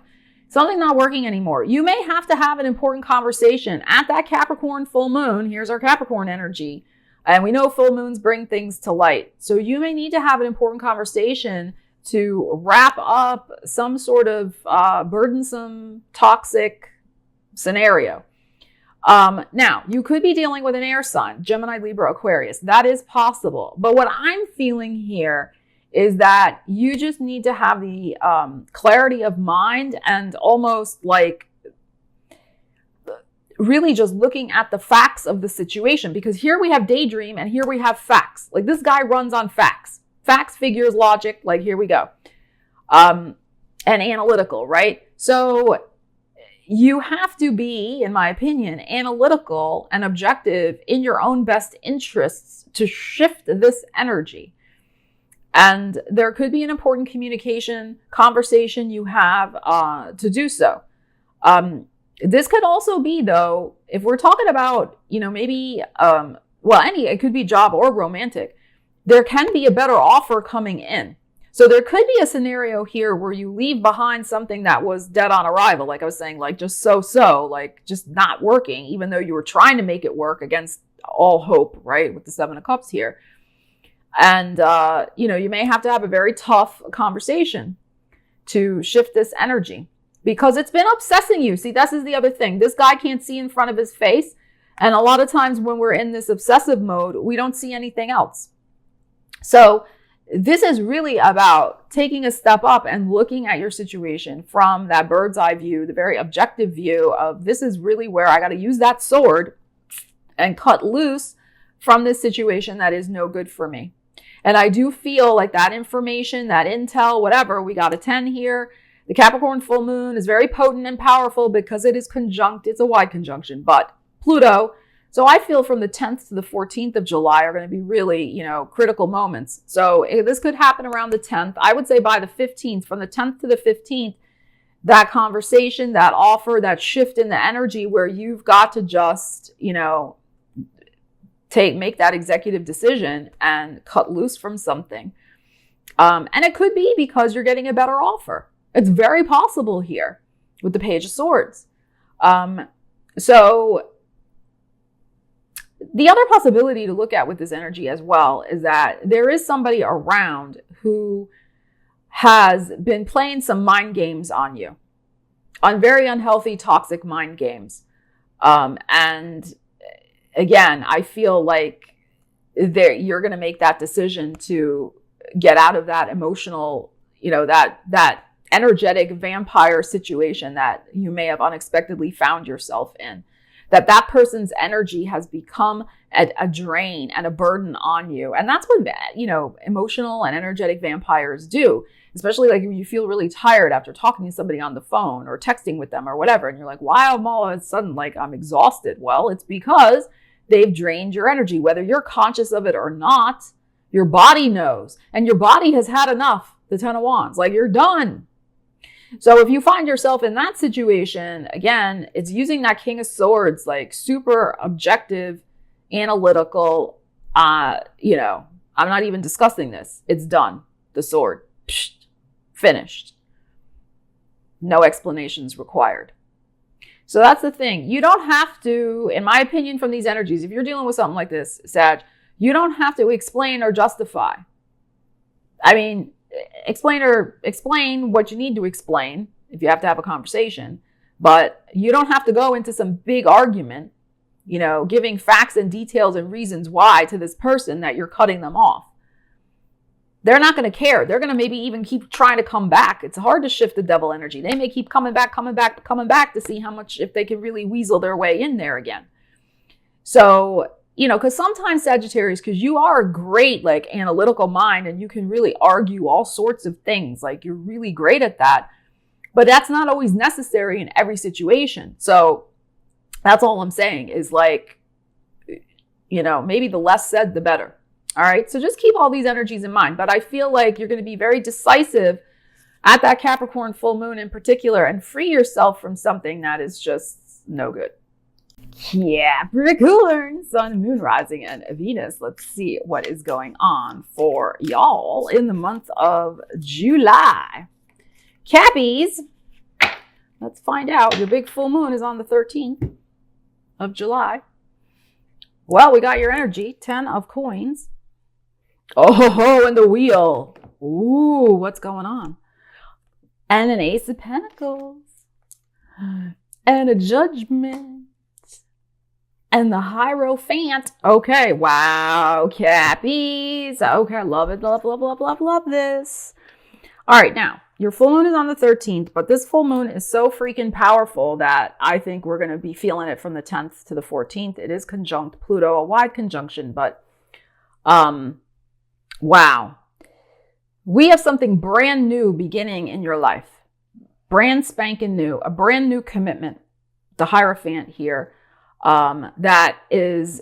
Something not working anymore. You may have to have an important conversation at that Capricorn full moon. Here's our Capricorn energy. And we know full moons bring things to light. So you may need to have an important conversation to wrap up some sort of burdensome, toxic scenario. Now, you could be dealing with an air sign, Gemini, Libra, Aquarius. That is possible. But what I'm feeling here is that you just need to have the clarity of mind and almost like really just looking at the facts of the situation. Because here we have daydream and here we have facts. Like this guy runs on facts. Facts, figures, logic, like here we go. And analytical, right? So you have to be, in my opinion, analytical and objective in your own best interests to shift this energy. And there could be an important conversation you have to do so. This could also be, though, if we're talking about, maybe, it could be job or romantic, there can be a better offer coming in. So there could be a scenario here where you leave behind something that was dead on arrival. Like I was saying, like just like just not working, even though you were trying to make it work against all hope, right? With the 7 of Cups here. And, you may have to have a very tough conversation to shift this energy because it's been obsessing you. See, this is the other thing. This guy can't see in front of his face. And a lot of times when we're in this obsessive mode, we don't see anything else. So this is really about taking a step up and looking at your situation from that bird's eye view, the very objective view of this is really where I got to use that sword and cut loose from this situation that is no good for me. And I do feel like that information, that intel, whatever, we got a 10 here. The Capricorn full moon is very potent and powerful because it is conjunct. It's a wide conjunction, but Pluto. So I feel from the 10th to the 14th of July are going to be really, critical moments. So this could happen around the 10th. I would say by the 15th, from the 10th to the 15th, that conversation, that offer, that shift in the energy where you've got to just, make that executive decision and cut loose from something. And it could be because you're getting a better offer. It's very possible here with the Page of Swords. So the other possibility to look at with this energy as well is that there is somebody around who has been playing some mind games on you, on very unhealthy, toxic mind games. And again, I feel like you're going to make that decision to get out of that emotional, that energetic vampire situation that you may have unexpectedly found yourself in. That person's energy has become a drain and a burden on you. And that's what, emotional and energetic vampires do, especially like when you feel really tired after talking to somebody on the phone or texting with them or whatever. And you're like, why am all of a sudden like I'm exhausted? Well, it's because they've drained your energy, whether you're conscious of it or not. Your body knows, and your body has had enough. The 10 of Wands, like you're done. So if you find yourself in that situation, again, it's using that King of Swords, like super objective, analytical, I'm not even discussing this. It's done. The sword, psh, finished. No explanations required. So that's the thing. You don't have to, in my opinion, from these energies, if you're dealing with something like this, Sag, you don't have to explain or justify. I mean, explain what you need to explain if you have to have a conversation, but you don't have to go into some big argument, giving facts and details and reasons why to this person that you're cutting them off. They're not going to care. They're going to maybe even keep trying to come back. It's hard to shift the devil energy. They may keep coming back to see how much, if they can really weasel their way in there again. So, because sometimes Sagittarius, because you are a great, like, analytical mind and you can really argue all sorts of things. Like, you're really great at that. But that's not always necessary in every situation. So that's all I'm saying is like, maybe the less said, the better. All right. So just keep all these energies in mind. But I feel like you're going to be very decisive at that Capricorn full moon in particular and free yourself from something that is just no good. Capricorn, Sun, Moon, Rising, and Venus. Let's see what is going on for y'all in the month of July. Cappies, let's find out. Your big full moon is on the 13th of July. Well, we got your energy, 10 of coins. Oh, and the wheel. Ooh, what's going on? And an Ace of Pentacles. And a Judgment. And the Hierophant. Okay, wow, Cappies. Okay, love it, love this. All right, now, your full moon is on the 13th, but this full moon is so freaking powerful that I think we're going to be feeling it from the 10th to the 14th. It is conjunct Pluto, a wide conjunction, but wow. We have something brand new beginning in your life. Brand spanking new, a brand new commitment. The Hierophant here. That is,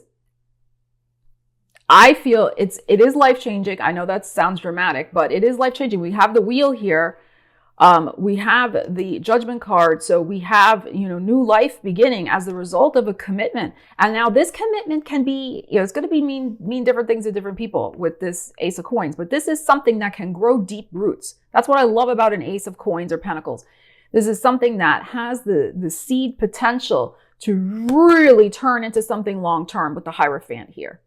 I feel it is life-changing. I know that sounds dramatic, but it is life-changing. We have the wheel here. We have the Judgment card. So we have, new life beginning as the result of a commitment. And now this commitment can be, it's going to be mean different things to different people with this Ace of Coins, but this is something that can grow deep roots. That's what I love about an Ace of Coins or Pentacles. This is something that has the seed potential to really turn into something long-term with the Hierophant here.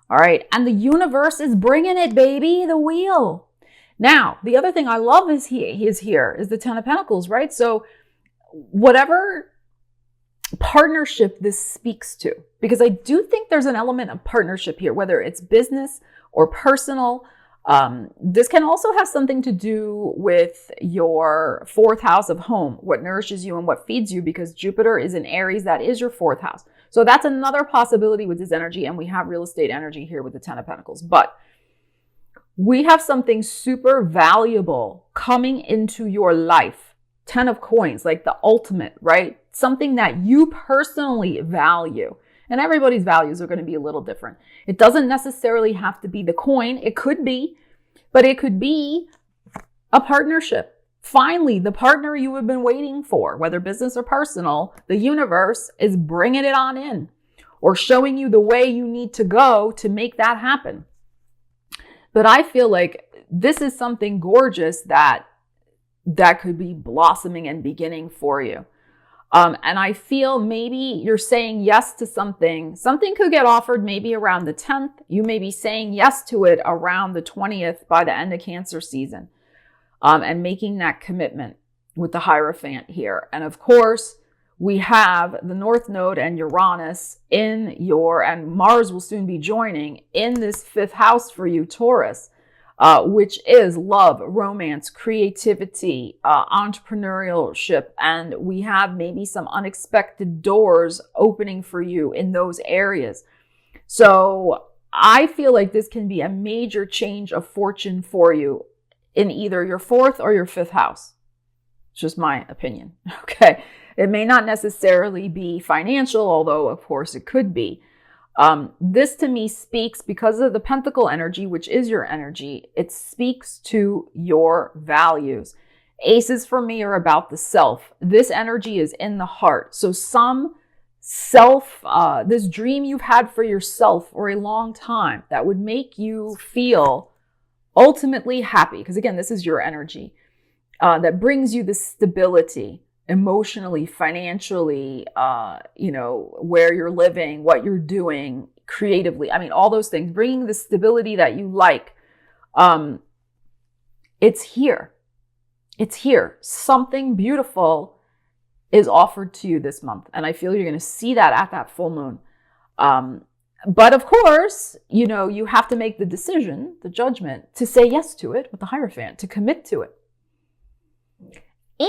All right. And the universe is bringing it, baby, the wheel. Now, the other thing I love is the 10 of Pentacles, right? So whatever partnership this speaks to, because I do think there's an element of partnership here, whether it's business or personal. This can also have something to do with your fourth house of home, what nourishes you and what feeds you, because Jupiter is in Aries. That is your fourth house. So that's another possibility with this energy. And we have real estate energy here with the 10 of Pentacles. But we have something super valuable coming into your life. 10 of coins, like the ultimate, right? Something that you personally value. And everybody's values are going to be a little different. It doesn't necessarily have to be the coin. It could be, but it could be a partnership. Finally, the partner you have been waiting for, whether business or personal, the universe is bringing it on in or showing you the way you need to go to make that happen. But I feel like this is something gorgeous that could be blossoming and beginning for you. And I feel maybe you're saying yes to something. Something could get offered maybe around the 10th. You may be saying yes to it around the 20th by the end of Cancer season. And making that commitment with the Hierophant here. And of course, we have the North Node and Uranus and Mars will soon be joining in this fifth house for you, Taurus, which is love, romance, creativity, entrepreneurship. And we have maybe some unexpected doors opening for you in those areas. So I feel like this can be a major change of fortune for you in either your fourth or your fifth house. It's just my opinion. Okay. It may not necessarily be financial, although of course it could be. This to me speaks, because of the Pentacle energy, which is your energy, it speaks to your values. Aces for me are about the self. This energy is in the heart. So some this dream you've had for yourself for a long time that would make you feel ultimately happy. Because again, this is your energy that brings you the stability emotionally, financially, where you're living, what you're doing creatively. I mean, all those things, bringing the stability that you like. It's here. It's here. Something beautiful is offered to you this month. And I feel you're going to see that at that full moon. But of course, you have to make the decision, the judgment, to say yes to it with the Hierophant, to commit to it.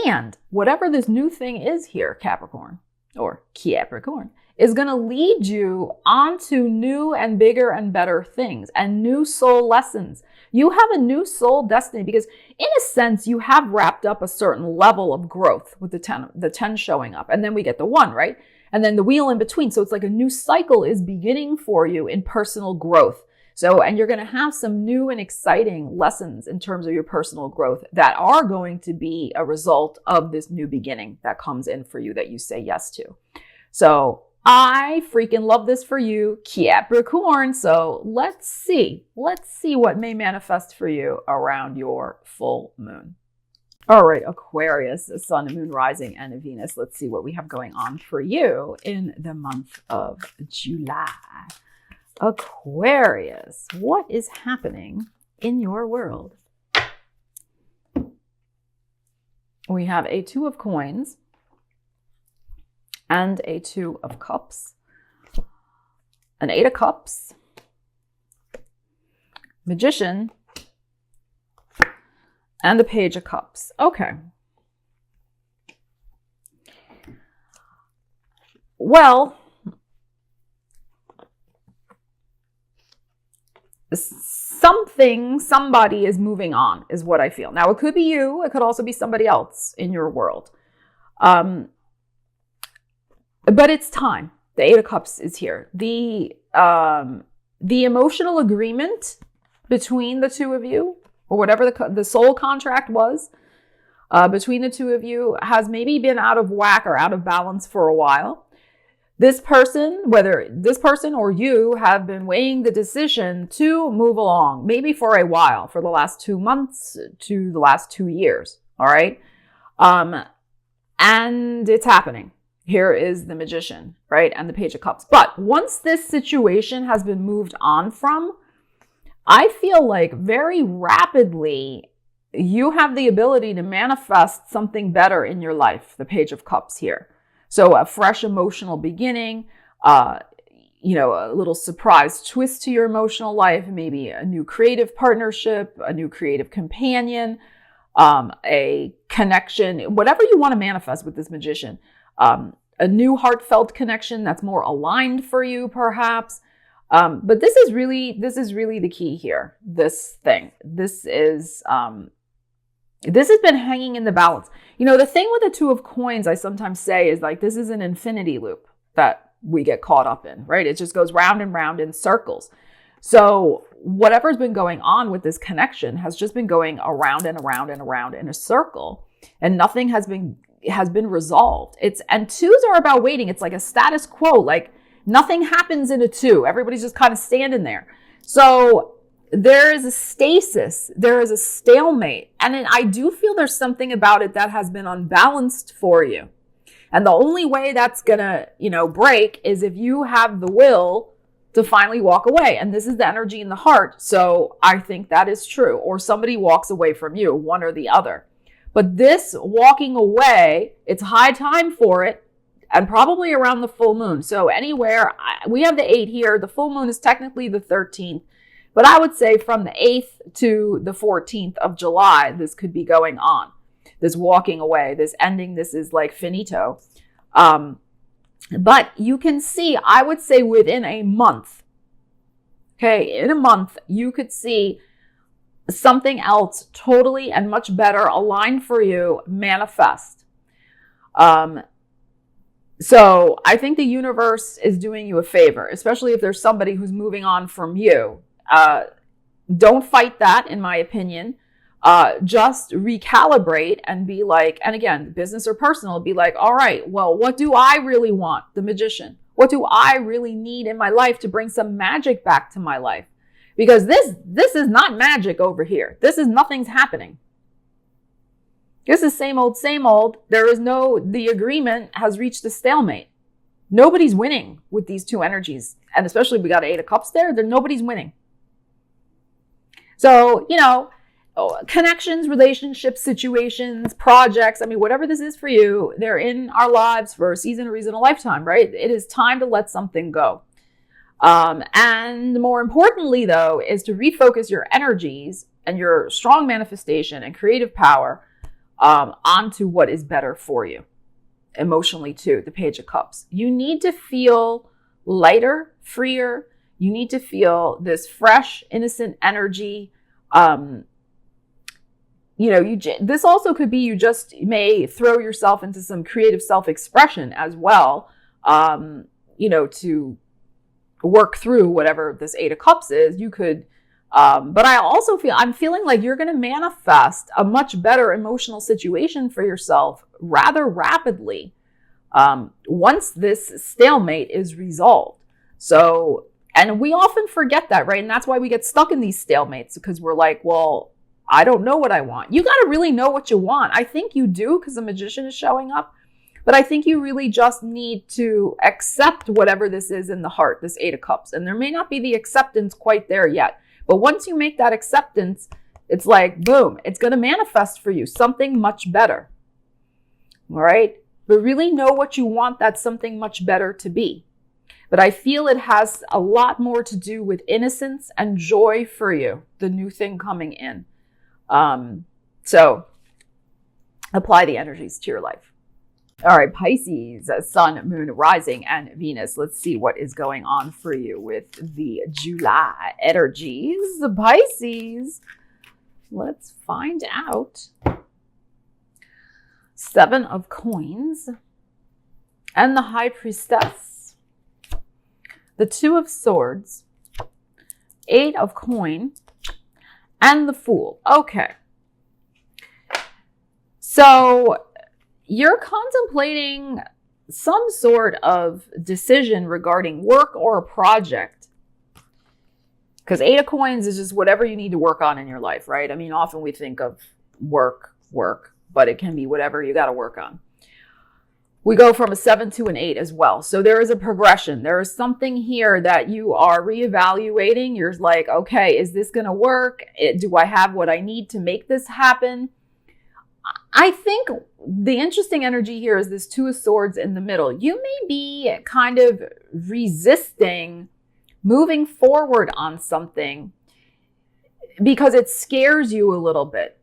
And whatever this new thing is here, Capricorn, is going to lead you onto new and bigger and better things and new soul lessons. You have a new soul destiny because in a sense, you have wrapped up a certain level of growth with the 10 showing up. And then we get the 1, right? And then the wheel in between. So it's like a new cycle is beginning for you in personal growth. And you're going to have some new and exciting lessons in terms of your personal growth that are going to be a result of this new beginning that comes in for you that you say yes to. So I freaking love this for you, Capricorn. So let's see what may manifest for you around your full moon. All right, Aquarius, the sun, moon, rising, and Venus. Let's see what we have going on for you in the month of July. Aquarius, what is happening in your world? We have a 2 of coins and a 2 of cups, an 8 of cups, Magician, and the Page of Cups. Okay. Well, somebody is moving on is what I feel. Now, it could be you. It could also be somebody else in your world. But it's time. The 8 of Cups is here. The emotional agreement between the two of you, or whatever the soul contract was between the two of you, has maybe been out of whack or out of balance for a while. This person, whether this person or you, have been weighing the decision to move along, maybe for a while, for the last 2 months to the last 2 years. All right. And it's happening. Here is the Magician, right? And the Page of Cups. But once this situation has been moved on from, I feel like very rapidly you have the ability to manifest something better in your life. The Page of Cups here. So a fresh emotional beginning, a little surprise twist to your emotional life, maybe a new creative partnership, a new creative companion, a connection, whatever you want to manifest with this magician, a new heartfelt connection that's more aligned for you, perhaps. But this is really the key here. This has been hanging in the balance. The thing with the Two of Coins, I sometimes say, is like, this is an infinity loop that we get caught up in, right? It just goes round and round in circles. So whatever's been going on with this connection has just been going around and around and around in a circle, and nothing has been resolved. And twos are about waiting. It's like a status quo, like nothing happens in a two. Everybody's just kind of standing there. So there is a stasis, there is a stalemate. And I do feel there's something about it that has been unbalanced for you. And the only way that's gonna, break is if you have the will to finally walk away. And this is the energy in the heart. So I think that is true. Or somebody walks away from you, one or the other. But this walking away, it's high time for it, and probably around the full moon. So anywhere, we have the 8 here. The full moon is technically the 13th. But I would say from the 8th to the 14th of July, this could be going on. This walking away, this ending, this is like finito. But you can see, I would say within a month, okay, in a month, you could see something else totally and much better aligned for you manifest. So I think the universe is doing you a favor, especially if there's somebody who's moving on from you. Don't fight that, in my opinion. Just recalibrate and be like, and again, business or personal, be like, all right, well, what do I really want? The magician. What do I really need in my life to bring some magic back to my life? Because this is not magic over here. Nothing's happening. This is same old, same old. The agreement has reached a stalemate. Nobody's winning with these two energies. And especially we got 8 of Cups there, nobody's winning. So, connections, relationships, situations, projects, whatever this is for you, they're in our lives for a season, a reason, a lifetime, right? It is time to let something go. And more importantly, though, is to refocus your energies and your strong manifestation and creative power onto what is better for you. Emotionally, too, the Page of Cups. You need to feel lighter, freer. You need to feel this fresh, innocent energy. This also could be you just may throw yourself into some creative self-expression as well, to work through whatever this 8 of Cups is. You could, but I'm feeling like you're going to manifest a much better emotional situation for yourself rather rapidly once this stalemate is resolved. So, and we often forget that, right? And that's why we get stuck in these stalemates, because we're like, well, I don't know what I want. You got to really know what you want. I think you do, because the magician is showing up. But I think you really just need to accept whatever this is in the heart, this 8 of Cups. And there may not be the acceptance quite there yet. But once you make that acceptance, it's like, boom, it's going to manifest for you something much better. All right? But really know what you want that something much better to be. But I feel it has a lot more to do with innocence and joy for you, the new thing coming in. So apply the energies to your life. All right, Pisces, Sun, Moon, Rising, and Venus. Let's see what is going on for you with the July energies. The Pisces, let's find out. 7 of Coins and the High Priestess. The 2 of Swords, 8 of Coin, and the Fool. Okay. So you're contemplating some sort of decision regarding work or a project. Because 8 of Coins is just whatever you need to work on in your life, right? Often we think of work, but it can be whatever you got to work on. We go from a 7 to an 8 as well. So there is a progression. There is something here that you are reevaluating. You're like, okay, is this going to work? Do I have what I need to make this happen? I think the interesting energy here is this Two of Swords in the middle. You may be kind of resisting moving forward on something because it scares you a little bit.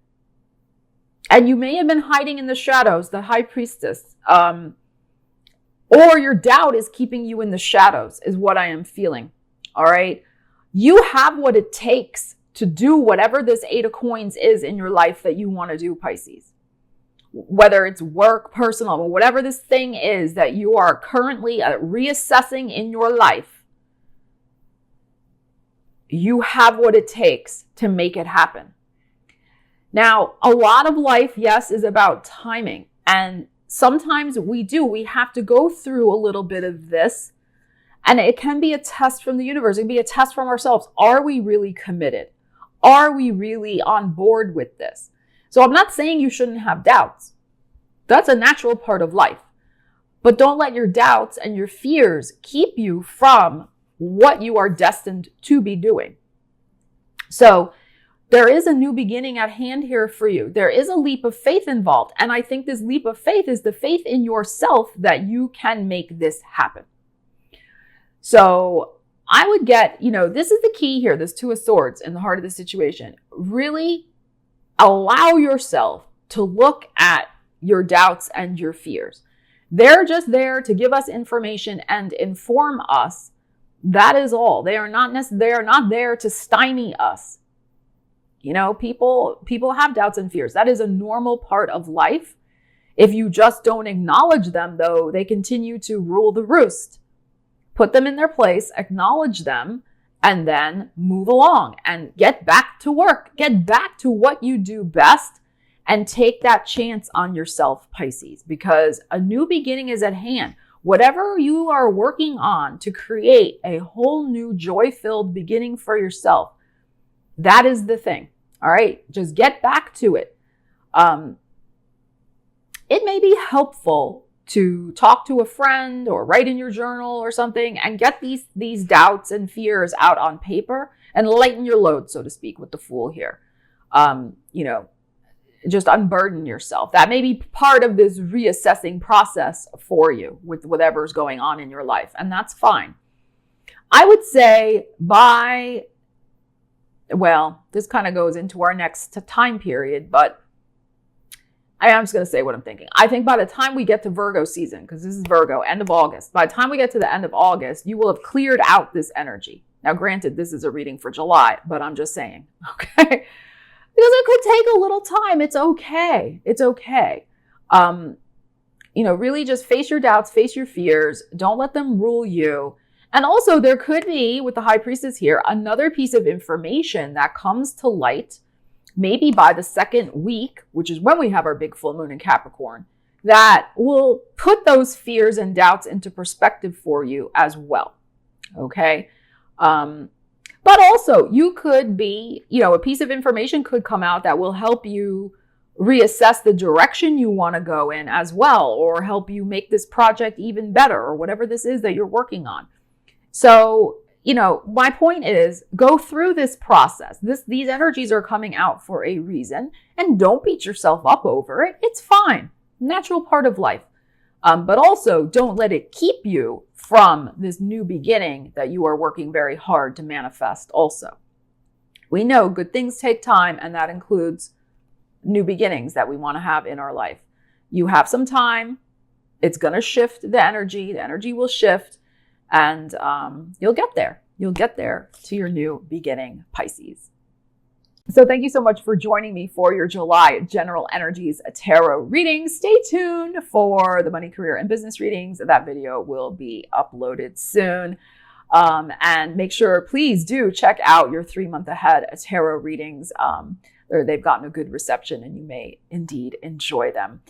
And you may have been hiding in the shadows, the High Priestess. Or your doubt is keeping you in the shadows, is what I am feeling. All right. You have what it takes to do whatever this Eight of Coins is in your life that you want to do, Pisces. Whether it's work, personal, whatever this thing is that you are currently reassessing in your life, you have what it takes to make it happen. Now, a lot of life, yes, is about timing. And sometimes we have to go through a little bit of this. And it can be a test from the universe. It can be a test from ourselves. Are we really committed? Are we really on board with this? So I'm not saying you shouldn't have doubts. That's a natural part of life. But don't let your doubts and your fears keep you from what you are destined to be doing. So there is a new beginning at hand here for you. There is a leap of faith involved. And I think this leap of faith is the faith in yourself that you can make this happen. So I would get, this is the key here, this Two of Swords in the heart of the situation. Really allow yourself to look at your doubts and your fears. They're just there to give us information and inform us. That is all. They are not there to stymie us. People have doubts and fears. That is a normal part of life. If you just don't acknowledge them, though, they continue to rule the roost. Put them in their place, acknowledge them, and then move along and get back to work. Get back to what you do best and take that chance on yourself, Pisces, because a new beginning is at hand. Whatever you are working on to create a whole new joy-filled beginning for yourself, that is the thing. All right. Just get back to it. It may be helpful to talk to a friend or write in your journal or something and get these doubts and fears out on paper and lighten your load, so to speak, with the Fool here. Just unburden yourself. That may be part of this reassessing process for you with whatever's going on in your life. And that's fine. I would say this kind of goes into our next time period, but I'm just going to say what I'm thinking. I think by the time we get to Virgo season, because this is Virgo, end of August, by the time we get to the end of August, you will have cleared out this energy. Now, granted, this is a reading for July, but I'm just saying, okay? Because it could take a little time. It's okay. It's okay. Really just face your doubts, face your fears. Don't let them rule you. And also there could be, with the High Priestess here, another piece of information that comes to light, maybe by the second week, which is when we have our big full moon in Capricorn, that will put those fears and doubts into perspective for you as well. Okay. But also you could be, a piece of information could come out that will help you reassess the direction you want to go in as well, or help you make this project even better, or whatever this is that you're working on. So, my point is, go through this process. These energies are coming out for a reason, and don't beat yourself up over it. It's fine. Natural part of life. But also don't let it keep you from this new beginning that you are working very hard to manifest also. We know good things take time, and that includes new beginnings that we want to have in our life. You have some time. It's going to shift the energy. The energy will shift, and you'll get there. You'll get there to your new beginning, Pisces. So thank you so much for joining me for your July General Energies Tarot reading. Stay tuned for the money, career, and business readings. That video will be uploaded soon. And make sure, please do check out your 3-month ahead tarot readings. They've gotten a good reception, and you may indeed enjoy them.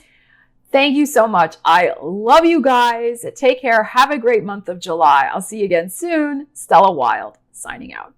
Thank you so much. I love you guys. Take care. Have a great month of July. I'll see you again soon. Stella Wilde signing out.